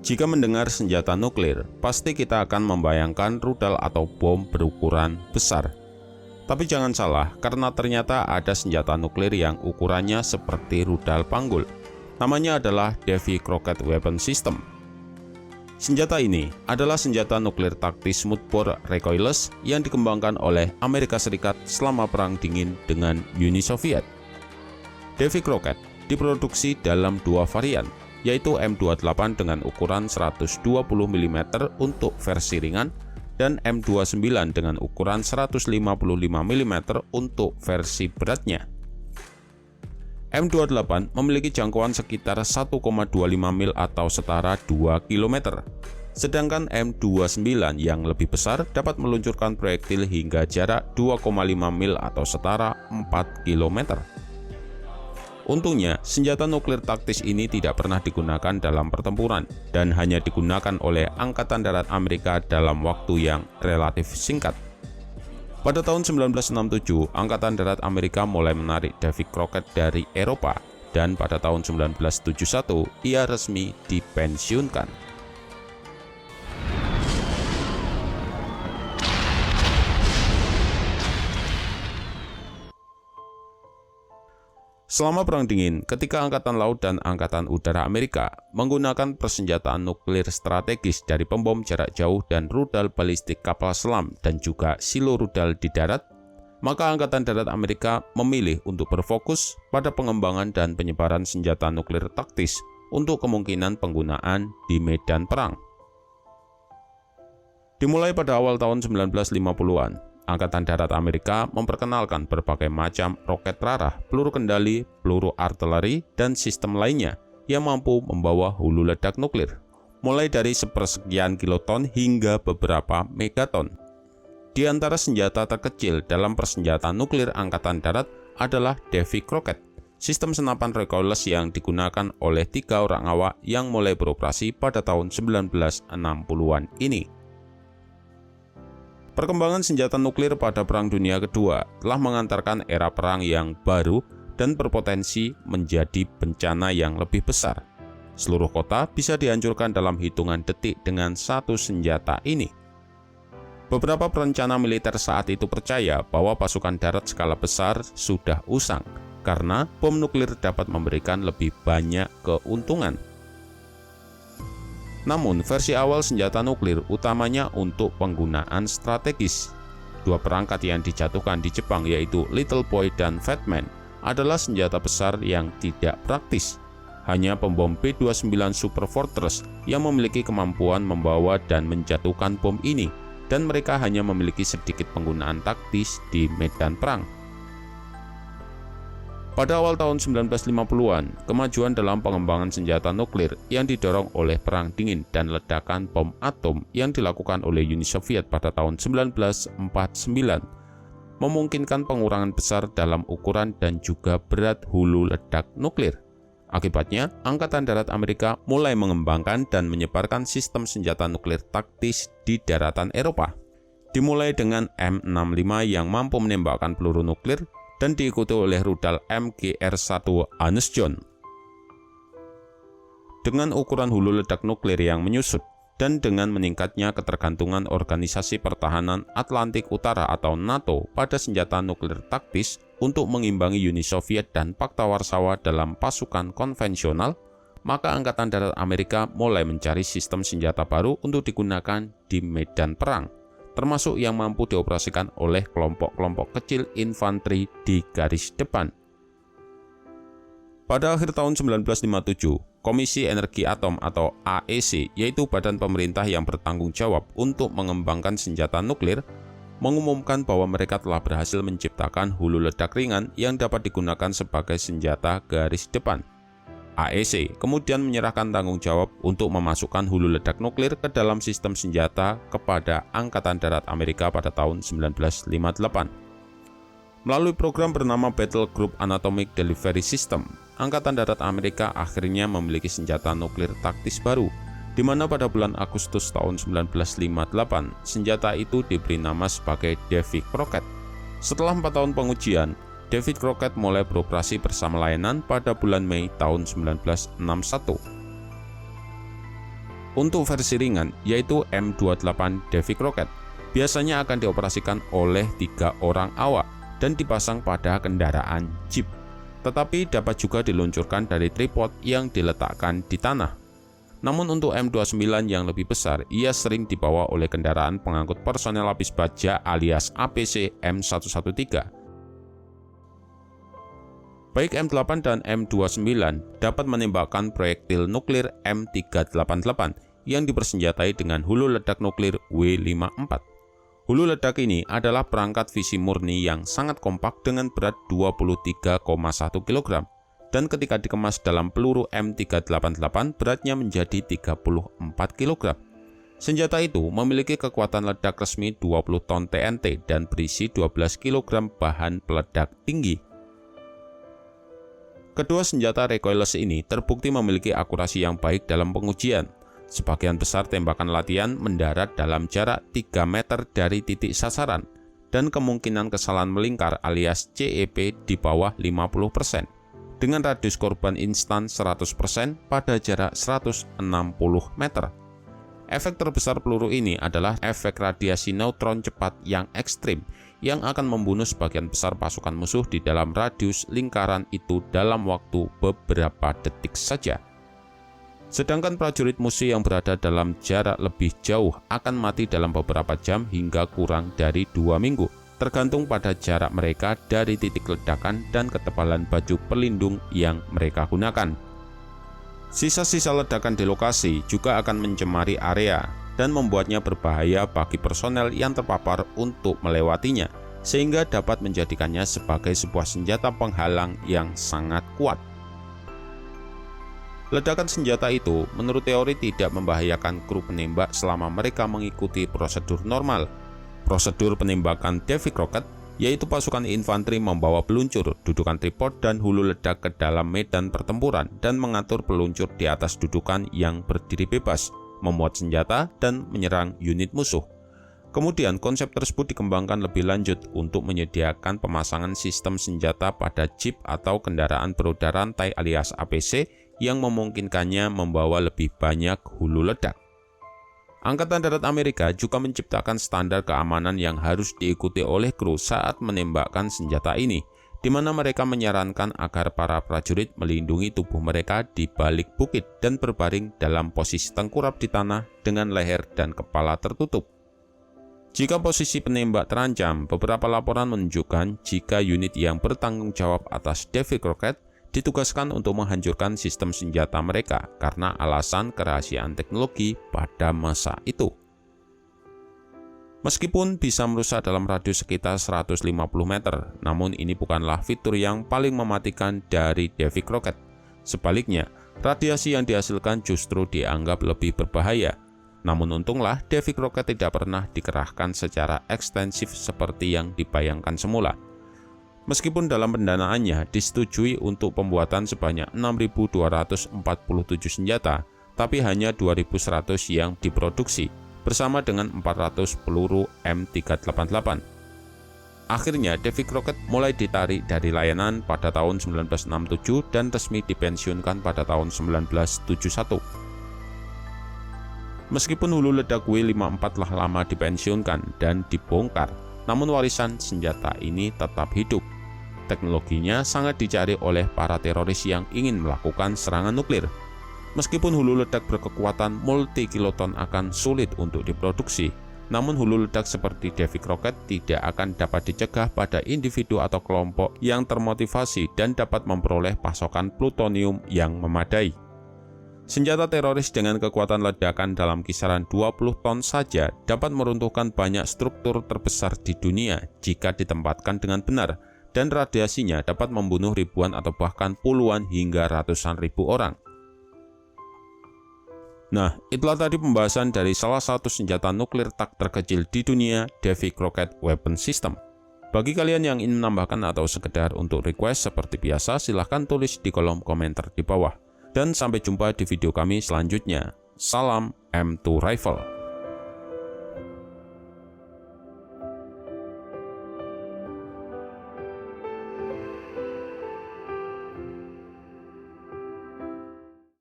Jika mendengar senjata nuklir, pasti kita akan membayangkan rudal atau bom berukuran besar. Tapi jangan salah, karena ternyata ada senjata nuklir yang ukurannya seperti rudal panggul. Namanya adalah Davy Crockett Weapon System. Senjata ini adalah senjata nuklir taktis smoothbore recoilless yang dikembangkan oleh Amerika Serikat selama Perang Dingin dengan Uni Soviet. Davy Crockett diproduksi dalam dua varian, yaitu M28 dengan ukuran 120 mm untuk versi ringan dan M29 dengan ukuran 155 mm untuk versi beratnya. M28 memiliki jangkauan sekitar 1,25 mil atau setara 2 km. Sedangkan M29 yang lebih besar dapat meluncurkan proyektil hingga jarak 2,5 mil atau setara 4 km. Untungnya, senjata nuklir taktis ini tidak pernah digunakan dalam pertempuran dan hanya digunakan oleh Angkatan Darat Amerika dalam waktu yang relatif singkat. Pada tahun 1967, Angkatan Darat Amerika mulai menarik Davy Crockett dari Eropa dan pada tahun 1971 ia resmi dipensiunkan. Selama Perang Dingin, ketika Angkatan Laut dan Angkatan Udara Amerika menggunakan persenjataan nuklir strategis dari pembom jarak jauh dan rudal balistik kapal selam dan juga silo rudal di darat, maka Angkatan Darat Amerika memilih untuk berfokus pada pengembangan dan penyebaran senjata nuklir taktis untuk kemungkinan penggunaan di medan perang. Dimulai pada awal tahun 1950-an, Angkatan Darat Amerika memperkenalkan berbagai macam roket rarah, peluru kendali, peluru artileri, dan sistem lainnya yang mampu membawa hulu ledak nuklir, mulai dari sepersekian kiloton hingga beberapa megaton. Di antara senjata terkecil dalam persenjataan nuklir Angkatan Darat adalah Davy Crockett, sistem senapan recoilless yang digunakan oleh 3 orang awak yang mulai beroperasi pada tahun 1960-an ini. Perkembangan senjata nuklir pada Perang Dunia Kedua telah mengantarkan era perang yang baru dan berpotensi menjadi bencana yang lebih besar. Seluruh kota bisa dihancurkan dalam hitungan detik dengan satu senjata ini. Beberapa perencana militer saat itu percaya bahwa pasukan darat skala besar sudah usang karena bom nuklir dapat memberikan lebih banyak keuntungan. Namun, versi awal senjata nuklir utamanya untuk penggunaan strategis. Dua perangkat yang dijatuhkan di Jepang yaitu Little Boy dan Fat Man adalah senjata besar yang tidak praktis. Hanya pembom B-29 Super Fortress yang memiliki kemampuan membawa dan menjatuhkan bom ini, dan mereka hanya memiliki sedikit penggunaan taktis di medan perang. Pada awal tahun 1950-an, kemajuan dalam pengembangan senjata nuklir yang didorong oleh Perang Dingin dan ledakan bom atom yang dilakukan oleh Uni Soviet pada tahun 1949 memungkinkan pengurangan besar dalam ukuran dan juga berat hulu ledak nuklir. Akibatnya, Angkatan Darat Amerika mulai mengembangkan dan menyebarkan sistem senjata nuklir taktis di daratan Eropa. Dimulai dengan M65 yang mampu menembakkan peluru nuklir dan diikuti oleh rudal MGR-1 Hannes John. Dengan ukuran hulu ledak nuklir yang menyusut dan dengan meningkatnya ketergantungan Organisasi Pertahanan Atlantik Utara atau NATO pada senjata nuklir taktis untuk mengimbangi Uni Soviet dan Pakta Warsawa dalam pasukan konvensional, maka Angkatan Darat Amerika mulai mencari sistem senjata baru untuk digunakan di medan perang, termasuk yang mampu dioperasikan oleh kelompok-kelompok kecil infanteri di garis depan. Pada akhir tahun 1957, Komisi Energi Atom atau AEC, yaitu badan pemerintah yang bertanggung jawab untuk mengembangkan senjata nuklir, mengumumkan bahwa mereka telah berhasil menciptakan hulu ledak ringan yang dapat digunakan sebagai senjata garis depan. AEC kemudian menyerahkan tanggung jawab untuk memasukkan hulu ledak nuklir ke dalam sistem senjata kepada Angkatan Darat Amerika pada tahun 1958. Melalui program bernama Battle Group Atomic Delivery System, Angkatan Darat Amerika akhirnya memiliki senjata nuklir taktis baru, di mana pada bulan Agustus tahun 1958, senjata itu diberi nama sebagai Davy Crockett. Setelah 4 tahun pengujian, Davy Crockett mulai beroperasi bersama layanan pada bulan Mei tahun 1961. Untuk versi ringan, yaitu M28 Davy Crockett, biasanya akan dioperasikan oleh 3 orang awak dan dipasang pada kendaraan Jeep, tetapi dapat juga diluncurkan dari tripod yang diletakkan di tanah. Namun untuk M29 yang lebih besar, ia sering dibawa oleh kendaraan pengangkut personel lapis baja alias APC M113. Baik M8 dan M29 dapat menembakkan proyektil nuklir M388 yang dipersenjatai dengan hulu ledak nuklir W54. Hulu ledak ini adalah perangkat fisi murni yang sangat kompak dengan berat 23,1 kg, dan ketika dikemas dalam peluru M388 beratnya menjadi 34 kg. Senjata itu memiliki kekuatan ledak resmi 20 ton TNT dan berisi 12 kg bahan peledak tinggi. Kedua senjata recoilless ini terbukti memiliki akurasi yang baik dalam pengujian. Sebagian besar tembakan latihan mendarat dalam jarak 3 meter dari titik sasaran, dan kemungkinan kesalahan melingkar alias CEP di bawah 50%, dengan radius korban instan 100% pada jarak 160 meter. Efek terbesar peluru ini adalah efek radiasi neutron cepat yang ekstrim, yang akan membunuh sebagian besar pasukan musuh di dalam radius lingkaran itu dalam waktu beberapa detik saja. Sedangkan prajurit musuh yang berada dalam jarak lebih jauh akan mati dalam beberapa jam hingga kurang dari 2 minggu, tergantung pada jarak mereka dari titik ledakan dan ketebalan baju pelindung yang mereka gunakan. Sisa-sisa ledakan di lokasi juga akan mencemari area dan membuatnya berbahaya bagi personel yang terpapar untuk melewatinya, sehingga dapat menjadikannya sebagai sebuah senjata penghalang yang sangat kuat. Ledakan senjata itu menurut teori tidak membahayakan kru penembak selama mereka mengikuti prosedur normal. Prosedur penembakan Davy Crockett yaitu pasukan infanteri membawa peluncur, dudukan tripod, dan hulu ledak ke dalam medan pertempuran dan mengatur peluncur di atas dudukan yang berdiri bebas, memuat senjata, dan menyerang unit musuh. Kemudian konsep tersebut dikembangkan lebih lanjut untuk menyediakan pemasangan sistem senjata pada jeep atau kendaraan beroda rantai alias APC yang memungkinkannya membawa lebih banyak hulu ledak. Angkatan Darat Amerika juga menciptakan standar keamanan yang harus diikuti oleh kru saat menembakkan senjata ini, di mana mereka menyarankan agar para prajurit melindungi tubuh mereka di balik bukit dan berbaring dalam posisi tengkurap di tanah dengan leher dan kepala tertutup. Jika posisi penembak terancam, beberapa laporan menunjukkan jika unit yang bertanggung jawab atas Davy Crockett ditugaskan untuk menghancurkan sistem senjata mereka karena alasan kerahasiaan teknologi pada masa itu. Meskipun bisa merusak dalam radius sekitar 150 meter, namun ini bukanlah fitur yang paling mematikan dari Davy Crockett. Sebaliknya, radiasi yang dihasilkan justru dianggap lebih berbahaya. Namun untunglah Davy Crockett tidak pernah dikerahkan secara ekstensif seperti yang dibayangkan semula. Meskipun dalam pendanaannya disetujui untuk pembuatan sebanyak 6.247 senjata, tapi hanya 2.100 yang diproduksi, bersama dengan 400 peluru M388. Akhirnya, Davy Crockett mulai ditarik dari layanan pada tahun 1967 dan resmi dipensiunkan pada tahun 1971. Meskipun hulu ledak W54 telah lama dipensiunkan dan dibongkar, namun warisan senjata ini tetap hidup. Teknologinya sangat dicari oleh para teroris yang ingin melakukan serangan nuklir. Meskipun hulu ledak berkekuatan multi-kiloton akan sulit untuk diproduksi, namun hulu ledak seperti Davy Crockett tidak akan dapat dicegah pada individu atau kelompok yang termotivasi dan dapat memperoleh pasokan plutonium yang memadai. Senjata teroris dengan kekuatan ledakan dalam kisaran 20 ton saja dapat meruntuhkan banyak struktur terbesar di dunia jika ditempatkan dengan benar, dan radiasinya dapat membunuh ribuan atau bahkan puluhan hingga ratusan ribu orang. Nah, itulah tadi pembahasan dari salah satu senjata nuklir tak terkecil di dunia, Davy Crockett Weapon System. Bagi kalian yang ingin menambahkan atau sekedar untuk request seperti biasa, silahkan tulis di kolom komentar di bawah. Dan sampai jumpa di video kami selanjutnya. Salam M2 Rifle.